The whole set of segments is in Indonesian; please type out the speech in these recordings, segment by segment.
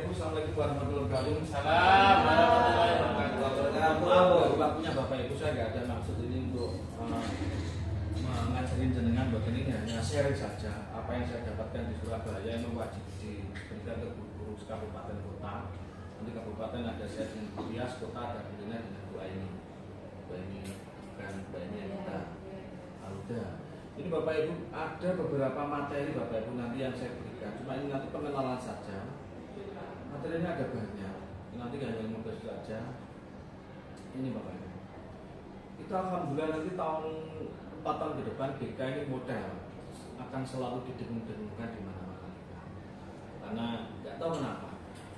Ibu, assalamualaikum warahmatullahi wabarakatuh. Salam warahmatullahi wabarakatuh. Waktunya Bapak Ibu, saya nggak ada maksud ini untuk mengajarin jenengan, buat ini hanya sharing saja apa yang saya dapatkan di Surabaya yang wajib diberikan ke guru kabupaten kota. Nanti kabupaten ada saya dengan Bu Rias, kota ada dengan Bu Aini. Bu Aini kan Bu Aini yang kita Alda. Ini Bapak Ibu, ada beberapa materi Bapak Ibu nanti yang saya berikan. Cuma ini nanti pengenalan saja. Materinya ada banyak. Nanti hanya 15 saja. Ini Bapak Ibu. Kita alhamdulillah nanti tahun 4 tahun ke depan BK ini model akan selalu didengung-dengungkan di mana-mana. Karena nggak tahu kenapa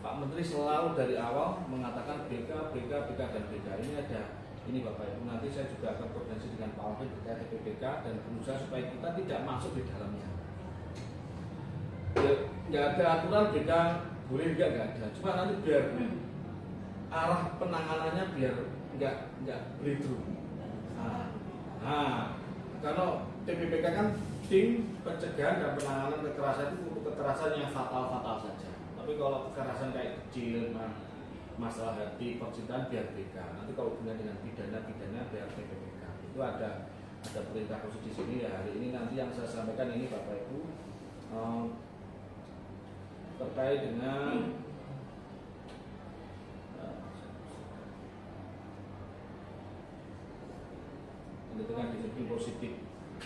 Pak Menteri selalu dari awal mengatakan BK dan BK ini ada. Ini Bapak Ibu, nanti saya juga akan koordinasi dengan Pak Wakil terkait BPK dan berusaha supaya kita tidak masuk di dalamnya. Ya, nggak ada aturan BK boleh nggak ada. Cuma nanti biar arah penanganannya biar nggak begitu. Nah, kalau TPPK kan tim pencegahan dan penanganan kekerasan itu untuk kekerasan yang fatal saja. Tapi kalau kekerasan kayak kecil, masalah hati, percintaan biar BK. Nanti kalau hubungan dengan pidana biar TPPK. Itu ada perintah khusus di sini ya. Hari ini nanti yang saya sampaikan ini Bapak Ibu terkait dengan disiplin positif.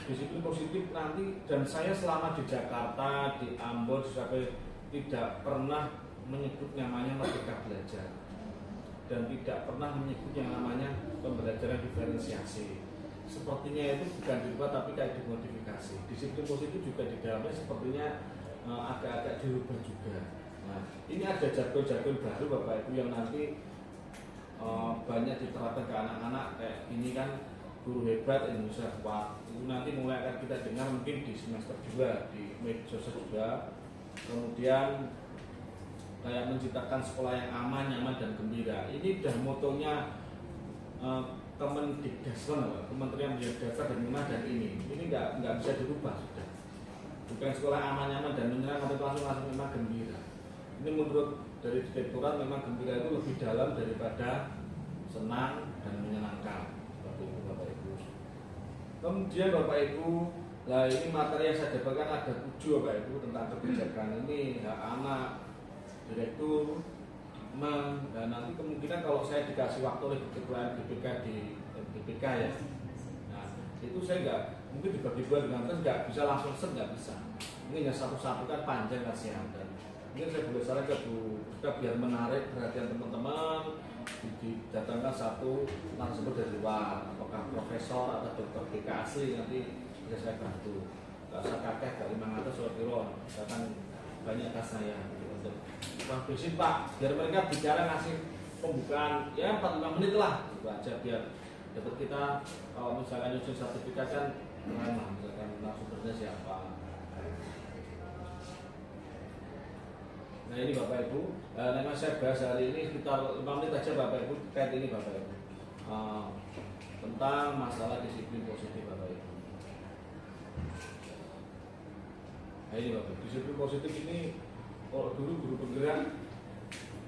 Disiplin positif nanti, dan saya selama di Jakarta, di Ambon, sampai tidak pernah menyebut namanya merdeka belajar dan tidak pernah menyebut yang namanya pembelajaran diferensiasi. Sepertinya itu bukan dirubah tapi kayak dimodifikasi. Disiplin positif juga di dalamnya sepertinya agak-agak dirubah juga. Nah, ini ada jargon-jargon baru Bapak Ibu yang nanti banyak diterapkan ke anak-anak kayak ini kan. Guru hebat Indonesia kuat itu nanti mulai akan kita dengar mungkin di semester 2 di media sosial juga. Kemudian kayak menciptakan sekolah yang aman, nyaman dan gembira. Ini udah motonya Kemendikdasmen, Kementerian Pendidikan Dasar dan Menengah, dan ini nggak bisa dirubah sudah. Bukan sekolah aman, nyaman dan menyenangkan, tapi langsung memang gembira. Ini menurut dari direktorat memang gembira itu lebih dalam daripada senang dan menyenangkan. Kemudian Bapak Ibu, lah ini materi yang saya dapatkan ada 7 Bapak Ibu tentang kebijakan ini, hak anak, direktur, dan nanti kemungkinan kalau saya dikasih waktu oleh ketua BPK di BPK ya, nah itu saya nggak mungkin dibagi dua dengan terus nggak bisa langsung nggak bisa. Ini hanya satu-satu kan panjang kasihan, dan mungkin saya boleh saran ke Bu Rizka biar menarik perhatian teman-teman. Didatangkan satu narasumber dari luar, apakah profesor atau dokter BK asli, nanti bisa saya bantu. Gak usah kakek, gak 500 soal kilo, misalkan banyak kas saya untuk konfirmasi Pak, biar mereka bicara ngasih pembukaan ya 45 menit lah, gitu aja biar dapat kita. Kalau misalkan nyusun sertifikat kan keren lah, misalkan narasumbernya siapa. Nah ini Bapak Ibu, nama saya bahas hari ini sekitar 5 menit aja Bapak Ibu terkait ini Bapak Ibu, tentang masalah disiplin positif Bapak Ibu. Nah ini Bapak Ibu, disiplin positif ini kalau dulu guru penggerak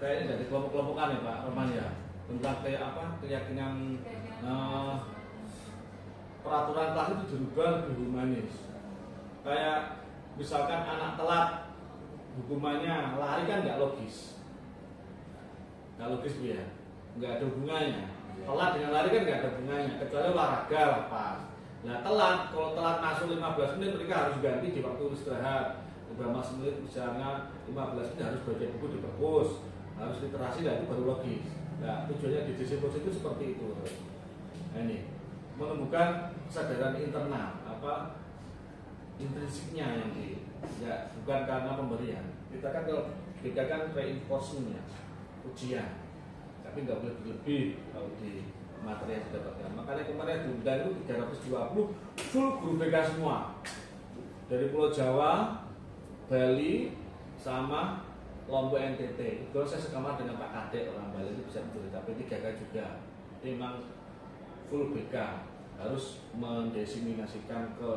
kayaknya dari kelompok-kelompokan ya Pak Roman ya, tentang kayak apa keyakinan peraturan kelas itu dirubah lebih humanis. Kayak misalkan anak telat, hukumannya lari kan nggak logis Bu ya, nggak ada hubungannya. Telat dengan lari kan nggak ada hubungannya, kecuali olahraga lah pas. Nah telat, kalau telat masuk 15 menit mereka harus ganti di waktu istirahat. Beberapa menit misalnya 15 menit harus baca buku di perpus, harus literasi, dan itu baru logis. Nah tujuannya di disiplin itu seperti itu. Nah ini menemukan kesadaran internal apa intrinsiknya yang ya, bukan karena pemberian. Kita kan kalau kita kan reinforcementnya, ujian, tapi nggak boleh berlebih kalau di materi yang didapatkan. Makanya kemarin diundang itu 320 full guru BK semua dari Pulau Jawa, Bali, sama Lombok NTT. Itu saya sekamar dengan Pak Kadek orang Bali itu bisa bercerita. P3K juga memang full BK, harus mendesiminasikan ke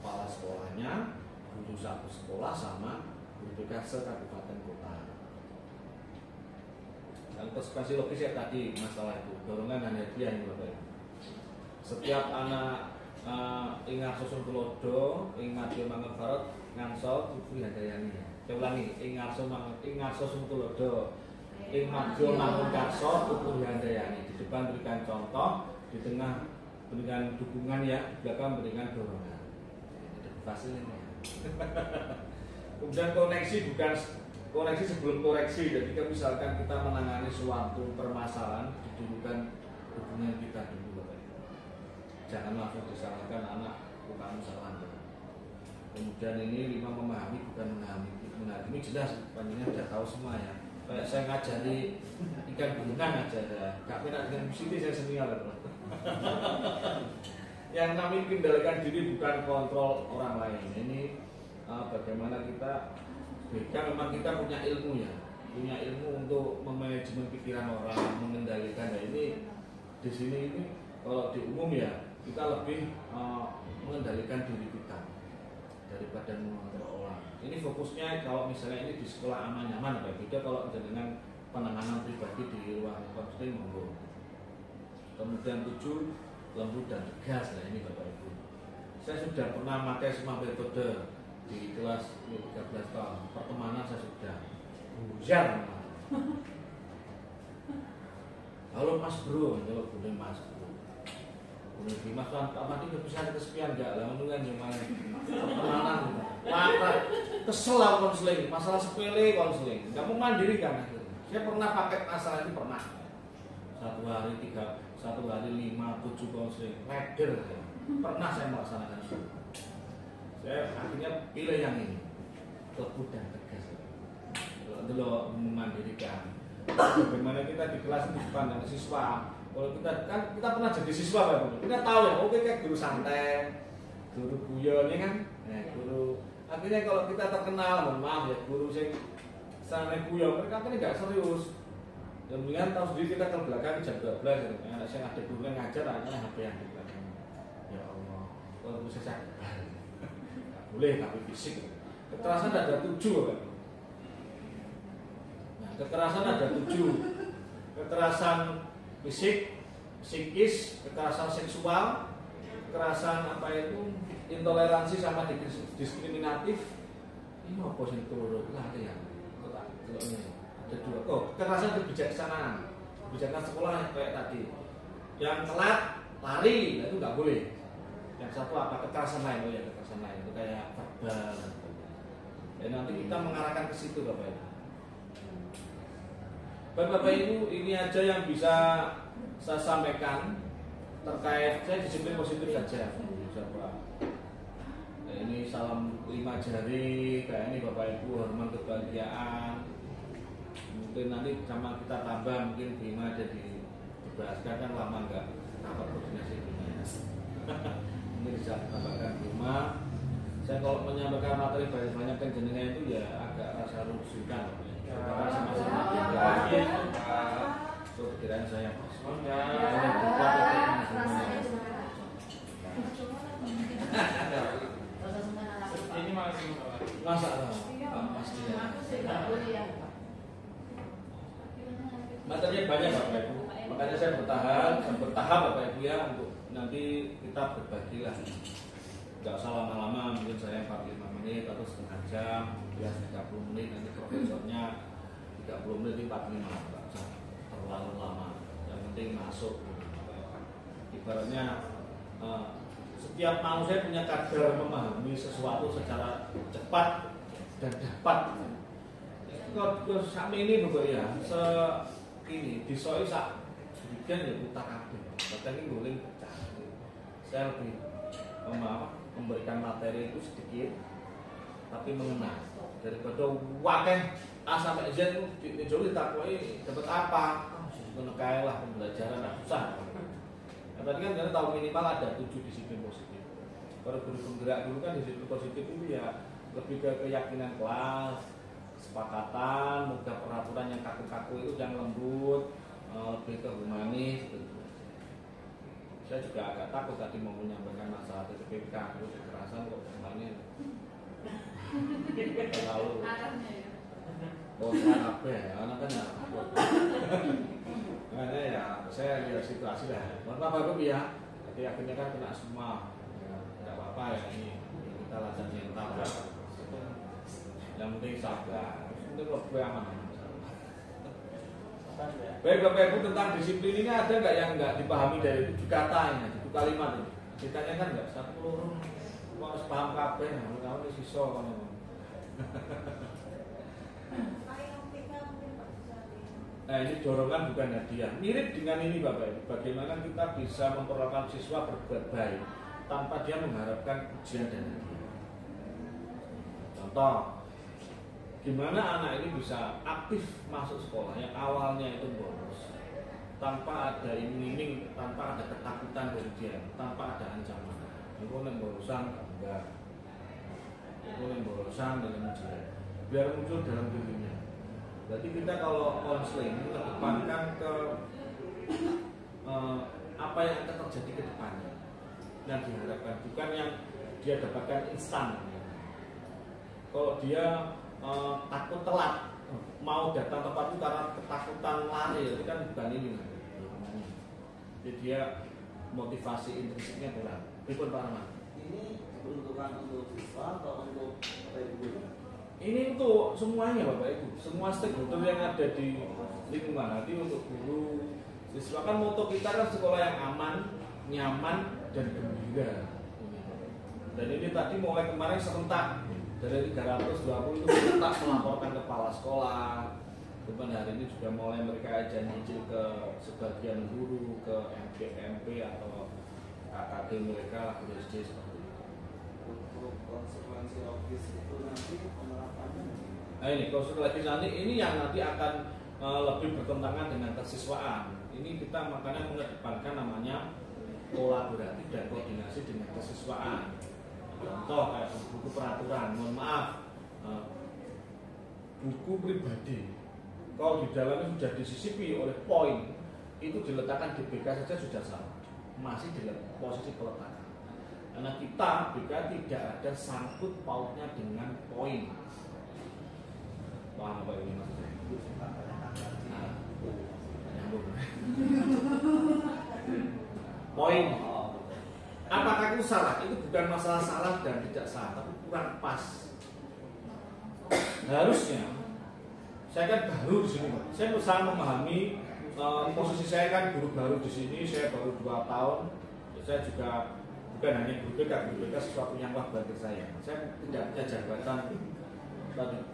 kepala sekolahnya, guru satu sekolah sama guru BK se-kabupaten kota. konsekuensi logis ya tadi masalah itu dorongan dan hadiah ini Bapak Ibu. Setiap anak ing ngarso sung tulodo ing madya mangun farot nganso kudu handayani. Saya ulangi, ing ngarso sung tulodo ing madya mangun karso kudu handayani. Di depan berikan contoh, di tengah berikan dukungan ya, di belakang berikan dorongan. Itu fasilnya. Kemudian koneksi bukan koneksi sebelum koreksi. Jadi kalau misalkan kita menangani suatu permasalahan, didulukan hubungan kita dulu Bapak Ibu. Jangan langsung disalahkan anak, bukan salah. Kemudian ini 5 memahami bukan menghakimi jelas, panjangnya sudah tahu semua ya. Kayak saya ngajari ikan gunungan aja, gak pernah dengan musisi saya senior. Yang namanya kendalikan diri bukan kontrol orang lain. Ini bagaimana kita memang kita punya ilmu ya, punya ilmu untuk memanajemen pikiran orang, mengendalikan. Nah ini di sini ini kalau di umum ya kita lebih mengendalikan diri kita daripada mengontrol orang. Ini fokusnya kalau misalnya ini di sekolah aman nyaman, beda kalau dengan penanganan pribadi di ruang konseling monggo. Kemudian 7 lembut dan tegas. Nah ini Bapak Ibu, saya sudah pernah pakai semua metode di kelas 13 tahun pertemanan. Saya sudah hujan. Halo Mas Bro, kalau boleh Mas Bro, boleh Mas Bro, apa tidak bisa kesepian enggak lah, menungan gimana pertemanan, wah kesel lah konseling, masalah sepele konseling, nggak mau mandiri kan? Saya pernah pakai masalah itu pernah, 1 hari 3, 1 hari 5, 7 konseling, leder, pernah saya melaksanakan itu. Saya akhirnya pilih yang ini, lembut dan tegas. Kalau memandirikan, bagaimana kita di kelas di depan dengan siswa. Kalau kita kan kita pernah jadi siswa kan, kita tahu ya, oke kayak guru santai, guru guyon ya kan, guru. Akhirnya kalau kita terkenal, mohon maaf ya, guru yang santai guyon, mereka kan nggak serius. Kemudian tahu sendiri kita ke belakang jam 12, ya. Saya ada guru yang ngajar, akhirnya HP yang di belakang. Ya Allah, kalau saya boleh tapi fisik. Kekerasan ada 7 kan. Nah, kekerasan ada 7. Kekerasan fisik, psikis, kekerasan seksual, kekerasan apa itu, intoleransi sama diskriminatif. Ini apa sih turun? Lah ya. Ada 2. Oh, kekerasan kebijaksanaan. Kebijaksanaan sekolah kayak tadi. Yang telat, lari, itu nggak boleh. Yang satu apa? Kekerasan lain, oh ya kekerasan lain itu kayak verbal. Ya nanti kita mengarahkan ke situ Bapak Ibu. Bapak Ibu, ini aja yang bisa saya sampaikan terkait saya disiplin positif saja. Nah, ini salam 5 jari, kayak ini Bapak Ibu, hormat kebahagiaan. Mungkin nanti sama kita tambah, mungkin Bima ada dibahaskan kan lama nggak rapat koordinasi Bima. Ini bisa tambahkan Bima. Saya kalau menyampaikan materi banyak jenengan itu ya agak rasa rujukan. Karena sama-sama itu pikiran saya. Ini masih masalah pasti. Materinya banyak Bapak Ibu. Makanya saya bertahap Bapak Ibu ya, untuk nanti kita berbagi lah. Gak usah lama-lama, mungkin saya 45 menit atau setengah jam, ya 30 menit, nanti profesornya 30 menit, 45 menit, gak usah terlalu lama. Yang penting masuk. Ibaratnya setiap manusia punya kadar memahami sesuatu secara cepat dan dapat. Kalau kami ini Bapak ya, ini disoi sak sedikit ya utak kabeh. Bahkan ini boleh pecah. Saya lebih memberikan materi itu sedikit tapi mengena daripada wakeh A sampai Z itu dijoli takoi dapat apa? Ngono kae lah pembelajaran susah. Nah, tadi kan kita tahu minimal ada 7 disiplin positif. Kalau guru penggerak dulu kan disiplin positif itu ya lebih ke keyakinan kelas, kesepakatan, mudah peraturan yang kaku-kaku itu yang lembut, lebih ke humanis gitu. Saya juga agak takut tadi mau menyampaikan masalah TPK, kekerasan kok semuanya terlalu kontra kabeh, anak kan ya. Makanya ya saya lihat situasi lah. Mohon maaf Bapak ya. Jadi akhirnya kan kena semua. Ya, tidak apa-apa ya ini kita latihan mental. Yang penting sabar. Itu kok gue aman. Baik Bapak Ibu, tentang disiplin ini ada nggak yang nggak dipahami dari 7 kata ini, 7 kalimat ini? Ditanya kan nggak satu peluru, mau harus paham kabeh, kamu ini siswa kamu. Nah ini dorongan bukan hadiah. Mirip dengan ini Bapak Ibu, bagaimana kita bisa memperlakukan siswa berbuat baik tanpa dia mengharapkan ujian dan hadiah. Contoh, gimana anak ini bisa aktif masuk sekolah yang awalnya itu bolos, tanpa ada iming-iming, tanpa ada ketakutan dari dia, tanpa ada ancaman. Itu yang borosan enggak, itu yang borosan dalam ujian, biar muncul dalam dirinya. Jadi kita kalau konseling mengedepankan ke apa yang akan terjadi ke depannya yang diharapkan, bukan yang dia dapatkan instan. Kalau dia takut telat, mau datang tepat itu karena ketakutan lari, itu kan bukan ini. Jadi dia motivasi intrinsiknya kurang. Berikut Pak Rahman. Ini diperuntukkan untuk siswa atau untuk guru? Ini untuk semuanya Bapak Ibu, semua stakeholder yang ada di lingkungan. Nanti untuk guru, siswa kan moto kita kan sekolah yang aman, nyaman, dan gembira. Dan ini tadi mulai kemarin serentak dari 320 itu serentak melaporkan kepala sekolah. Kemudian hari ini juga mulai mereka aja nyicil ke sebagian guru, ke MP atau KKD mereka, guru SD seperti itu. Untuk konsekuensi logis itu nanti penerapannya. Nah ini konsekuensi nanti ini yang nanti akan lebih bertentangan dengan kesiswaan. Ini kita makanya mengedepankan namanya kolaboratif dan koordinasi dengan kesiswaan. Contoh kayak buku peraturan, mohon maaf, buku pribadi. Kalau di dalamnya sudah disisipi oleh poin, itu diletakkan di BK saja sudah salah, masih di posisi peletakan. Karena kita BK tidak ada sangkut pautnya dengan poin. Paham apa ini maksudnya? Nah, nyambung. Poin. Apakah itu salah? Itu bukan masalah salah dan tidak salah, tapi kurang pas. Harusnya, saya kan baru di sini, Pak. Saya berusaha memahami posisi saya kan guru baru di sini, saya baru 2 tahun. Saya juga bukan hanya guru BK sesuatu yang wah bagi saya. Saya tidak punya jabatan,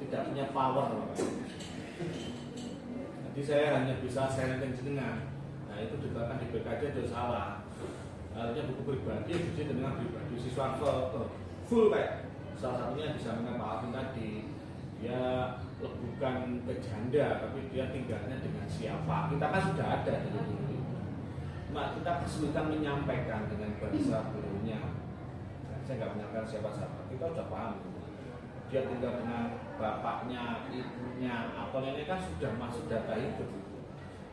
tidak punya power. Jadi saya hanya bisa sharing jenengan. Nah itu dikatakan di BKD itu salah. Artinya buku pribadi yang bisa dengan pribadi siswa full kayak salah satunya bisa mengenal tadi dia bukan ke janda tapi dia tinggalnya dengan siapa. Kita kan sudah ada dari dulu. Cuma kita kesulitan menyampaikan dengan bahasa gurunya. Saya nggak menyangka siapa-siapa. Kita sudah paham. Dia tinggal dengan bapaknya, ibunya, atau nenek kan sudah masuk data itu.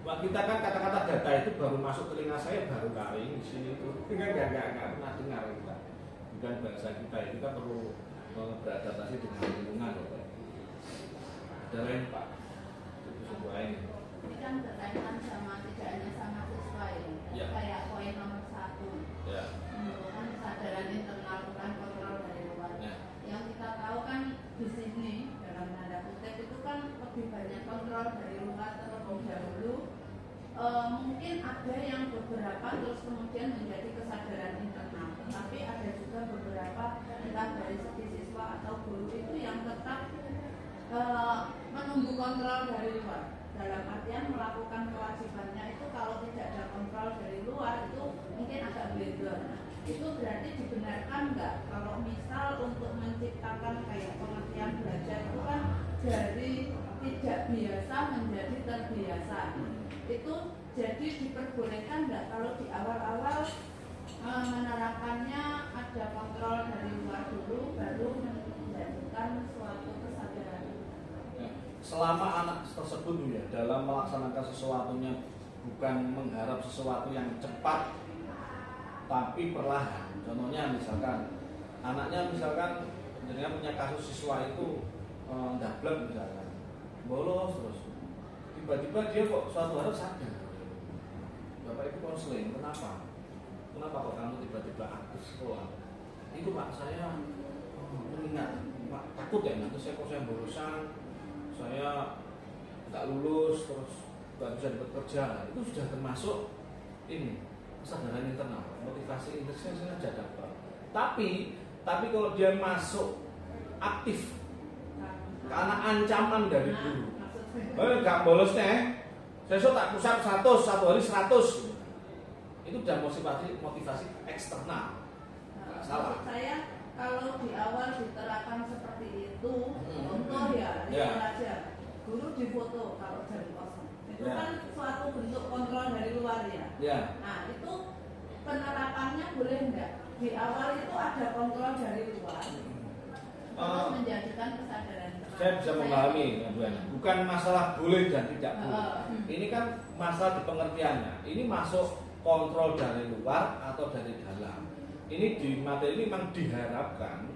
Wah, kita kan kata-kata data itu baru masuk telinga saya baru kali ini di sini itu nggak pernah dengar kita. Bukan bahasa kita perlu beradaptasi dengan lingkungan. Ada lain Pak, itu sebuah ini. Ini kan berkaitan sama tidak hanya sama siswa ini, ya. Kayak poin nomor 1, ya. Menunjukkan kesadaran internal bukan kontrol dari luar. Ya. Yang kita tahu kan di sini dalam tanda kutip itu kan lebih banyak kontrol dari luar terlebih dahulu. Mungkin ada yang beberapa terus kemudian menjadi kesadaran internal, tetapi ada juga beberapa entah dari segi siswa atau guru itu yang tetap menunggu kontrol dari luar. Dalam artian melakukan kewajibannya itu kalau tidak ada kontrol dari luar itu mungkin agak beda. Itu berarti dibenarkan nggak kalau misal untuk menciptakan kayak pengertian belajar itu kan dari tidak biasa menjadi terbiasa. Itu jadi diperbolehkan nggak kalau di awal-awal menerapkannya ada kontrol dari luar dulu baru menjadikan suatu kesadaran. Selama anak tersebut ya dalam melaksanakan sesuatunya bukan mengharap sesuatu yang cepat tapi perlahan. Contohnya misalkan anaknya misalkan dengan punya kasus siswa itu ndablek misalkan bolos terus. Tiba-tiba dia kok suatu hari sadar, Bapak itu konseling, kenapa? Kenapa kok kamu tiba-tiba aktif sekolah? Itu Pak, saya mengingat, Pak, takut ya nanti saya borosan, saya nggak lulus, terus nggak bisa dapat kerja. Itu sudah termasuk ini kesadaran internal, motivasi intrinsik saya sudah dapat. Tapi kalau dia masuk aktif karena ancaman dari guru, nggak bolos nih, saya tak pusat 100, satu hari 100. Itu udah motivasi eksternal. Nggak salah. Saya kalau di awal diterapkan seperti itu, contoh ya, aja guru difoto kalau jam kosong. Itu kan suatu bentuk kontrol dari luar ya. Nah itu penerapannya boleh enggak? Di awal itu ada kontrol dari luar, terus menjadikan kesadaran. Saya bisa memahami, bukan masalah boleh dan tidak boleh. Ini kan masalah di pengertiannya. Ini masuk kontrol dari luar atau dari dalam. Ini di materi ini memang diharapkan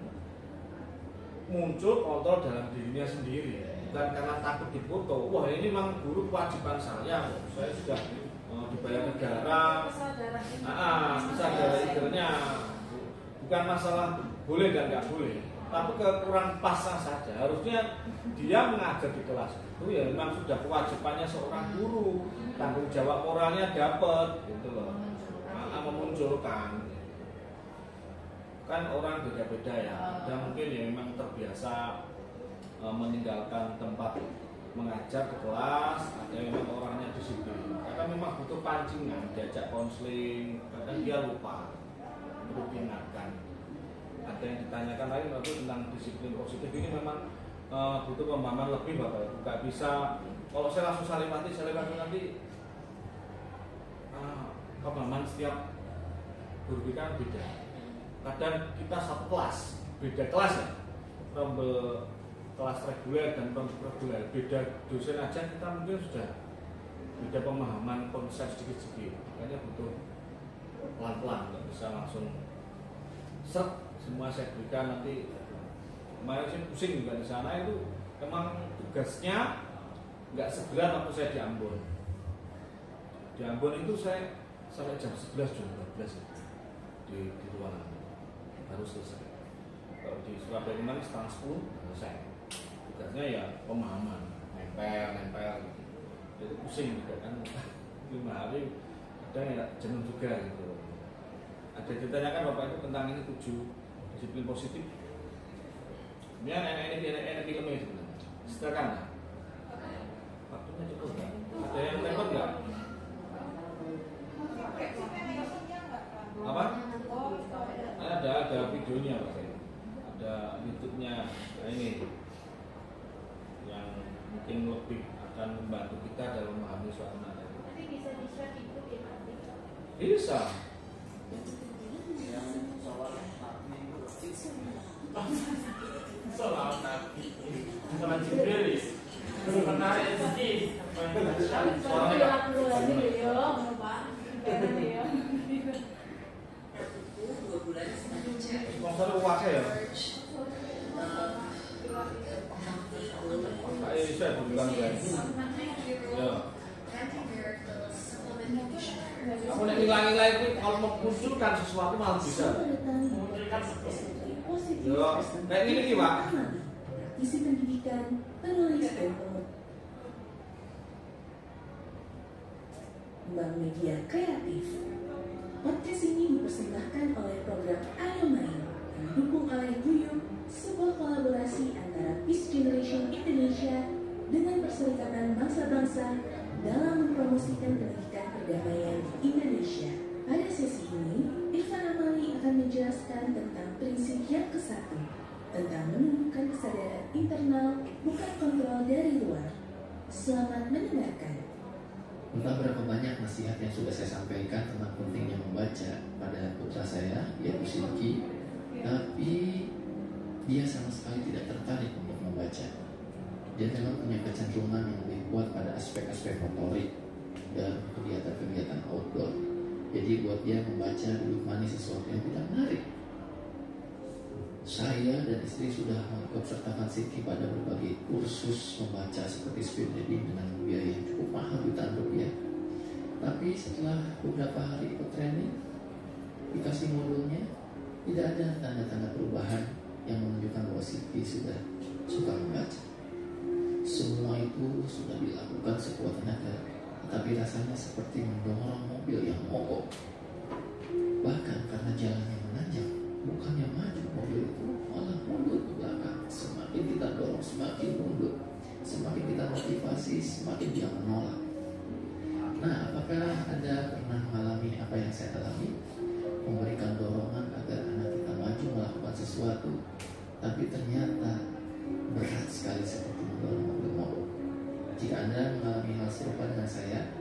muncul kontrol dalam dirinya sendiri, bukan karena takut difoto. Wah ini memang guru kewajiban saya sudah dibayar negara, kesadaran intinya. Bukan masalah boleh dan nggak boleh, tapi kekurang pasnya saja. Harusnya dia mengajar di kelas itu ya memang sudah kewajibannya seorang guru, tanggung jawab moralnya dapat, gitu loh, memunculkan. Kan orang beda-beda ya, ada mungkin ya memang terbiasa meninggalkan tempat mengajar ke kelas, ada yang memang orangnya disiplin, karena memang butuh pancingan, diajak konseling, kadang dia lupa, perlu diingatkan. Ada yang ditanyakan lain waktu tentang disiplin positif ini memang butuh pemahaman lebih Bapak Ibu. Gak bisa kalau saya langsung salimati nanti pemahaman setiap guru kita beda. Kadang kita satu kelas, beda kelas ya, kelas reguler dan reguler, beda dosen aja kita mungkin sudah beda pemahaman konsep sedikit-sedikit. Makanya butuh pelan-pelan, nggak bisa langsung semua saya berikan nanti. Kemarin saya pusing juga di sana, itu memang tugasnya nggak segera waktu saya di Ambon. Di Ambon itu saya sampai jam 11 jam 12 di ruangan baru selesai. Kalau di Surabaya kemarin setengah 10 selesai. Tugasnya ya pemahaman, nempel gitu. Jadi pusing juga kan 5 hari ada ya jenuh juga gitu. Ada ditanyakan Bapak itu tentang ini 7 disiplin positif. Ini enak filmnya sebenarnya. Silakan lah. Waktunya cukup nggak? Ada yang repot nggak? Apa? Ada videonya Pak. Ada YouTube-nya. Nah, ini yang mungkin lebih akan membantu kita dalam memahami suasana. Tapi bisa di-share di grup ya Pak? Bisa. Yang soal nabi Soal nabi, soal Jibril, menarik sedih. Soalnya sponsor puasa ya. Saya bukan guys. Ya. Kamu nek ngilang-ngilang itu kalau memunculkan sesuatu malah bisa. Yo, nek ini ki, Pak. Isi pendidikan, penulis dan Bank Media Kreatif. Podcast ini dipersembahkan oleh program Ayo Main yang didukung oleh Guyup, sebuah kolaborasi antara Peace Generation Indonesia dengan Perserikatan Bangsa-Bangsa dalam mempromosikan pendidikan perdamaian di Indonesia. Pada sesi ini, Irfan Amali akan menjelaskan tentang prinsip yang ke-1, tentang menumbuhkan kesadaran internal, bukan kontrol dari luar. Selamat mendengarkan. Entah berapa banyak nasihat yang sudah saya sampaikan tentang pentingnya membaca pada putra saya, yaitu Sidki, tapi dia sama sekali tidak tertarik untuk membaca. Dia memang punya kecenderungan yang lebih kuat pada aspek-aspek motorik dan kegiatan-kegiatan outdoor. Jadi buat dia membaca duduk manis sesuatu yang tidak menarik. Saya dan istri sudah mengikut sertakan Siti pada berbagai kursus membaca seperti speed reading dengan biaya yang cukup mahal jutaan rupiah. Tapi setelah beberapa hari ikut training, dikasih modulnya, tidak ada tanda-tanda perubahan yang menunjukkan bahwa Siti sudah suka membaca. Semua itu sudah dilakukan sekuat tenaga, tetapi rasanya seperti mendorong mobil yang mogok. Bahkan karena jalannya menanjak, bukannya maju, mobil itu malah mundur ke belakang. Semakin kita dorong, semakin mundur. Semakin kita motivasi, semakin dia menolak. Nah, apakah Anda pernah mengalami apa yang saya alami? Memberikan dorongan agar anak kita maju melakukan sesuatu, tapi ternyata berat sekali seperti mendorong mobil mogok. Jika Anda mengalami hal serupa dengan saya,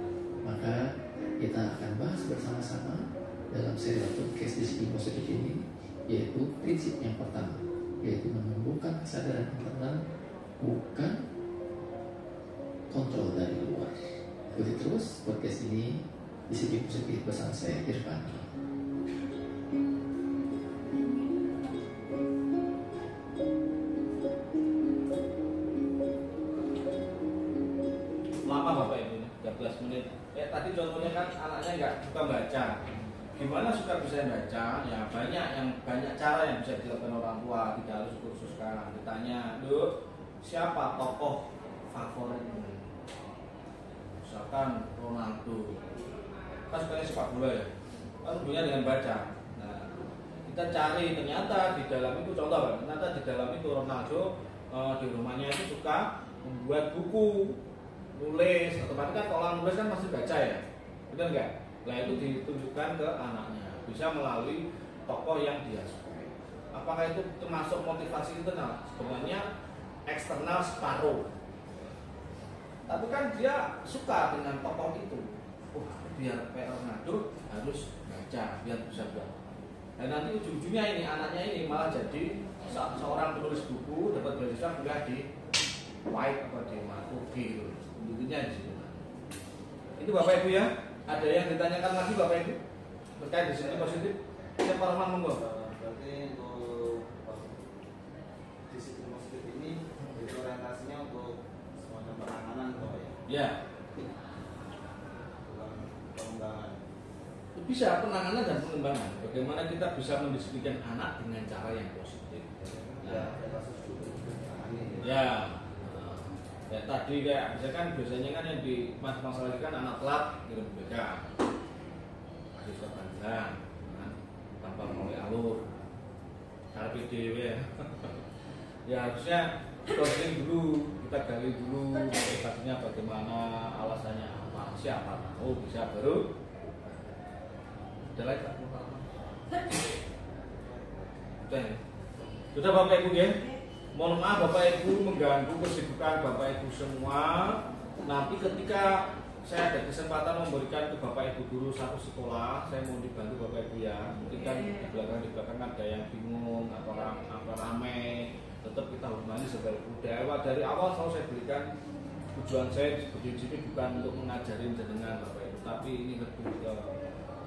maka kita akan bahas bersama-sama dalam serial podcast Disiplin Positif ini, yaitu prinsip yang pertama, yaitu menumbuhkan kesadaran internal, bukan kontrol dari luar. Ikuti terus podcast ini Disiplin Positif bersama saya, Irfan. Lama Bapak Ibu, 13 menit. Tadi contohnya kan anaknya nggak suka baca. Gimana suka bisa baca? Ya banyak cara yang bisa dilakukan orang tua, tidak harus kursuskan. Ditanya, "Duk, siapa tokoh favoritmu?" Misalkan Ronaldo. Kan sukanya sepak bola ya. Kan hubungannya dengan baca. Nah, kita cari ternyata di dalam itu contoh kan, ternyata di dalam itu Ronaldo di rumahnya itu suka membuat buku, nulis. Otomatis kan kalau orang nulis kan pasti baca ya, benar nggak? Nah itu ditunjukkan ke anaknya, bisa melalui tokoh yang dia sukai. Apakah itu termasuk motivasi internal? Sebenarnya eksternal separuh. Tapi kan dia suka dengan tokoh itu. Biar kayak Ronaldo harus baca, biar bisa baca. Dan nanti ujung-ujungnya ini anaknya ini malah jadi seorang penulis buku, dapat beasiswa kuliah di White atau di Turki gitu. Intinya di situ. Itu Bapak Ibu ya. Ada yang ditanyakan lagi Bapak Ibu terkait disiplin positif? Siapa Rahman monggo? Berarti untuk disiplin positif ini itu orientasinya untuk semacam penanganan toh ya? Ya. Bukan pengembangan. Bisa penanganan dan pengembangan. Bagaimana kita bisa mendisiplinkan anak dengan cara yang positif. Ya, kasus dulu. Ya. Ya tadi kayak misalkan biasanya kan yang di masalah kan anak telat kirim BK, kasih surat panggilan, kan? Tanpa melalui alur, karpi dewe. Ya harusnya coaching dulu, kita gali dulu motivasinya bagaimana, alasannya apa, siapa tahu bisa baru. Udah lagi tak? Sudah ya? Sudah Bapak Ibu ya? Mohon maaf Bapak Ibu mengganggu kesibukan Bapak Ibu semua. Nanti ketika saya ada kesempatan memberikan ke Bapak Ibu guru satu sekolah, saya mau dibantu Bapak Ibu ya. Mungkin kan di belakang ada yang bingung apa ramai. Tetap kita hormati sebagai budaya. Dari awal selalu saya berikan tujuan saya seperti di sini bukan untuk mengajarin jenengan Bapak Ibu, tapi ini lebih ke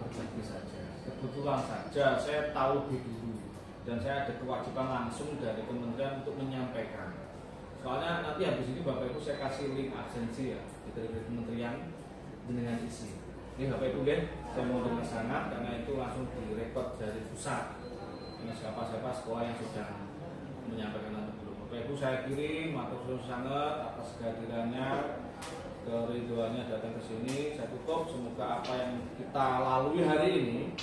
berbagi saja. Kebetulan saja saya tahu dulu. Dan saya ada kewajiban langsung dari kementerian untuk menyampaikan. Soalnya nanti habis ini Bapak Ibu saya kasih link absensi ya dari kementerian dengan isi. Ini Bapak Ibu ya, saya mau dengan sangat karena itu langsung direkod dari pusat. Ini siapa-siapa sekolah yang sudah menyampaikan nanti belum. Bapak Ibu saya kirim, matur suwun sangat atas kehadirannya, keriduannya datang ke sini. Saya tutup, semoga apa yang kita lalui hari ini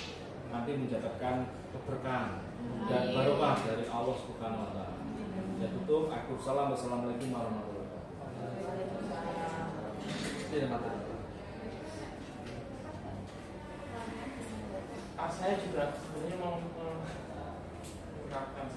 nanti mendapatkan keberkahan dan barokah dari Allah Subhanahu wa taala. Ya tutup, wassalamualaikum warahmatullahi wabarakatuh. Saya juga sebenarnya mau mengungkapkan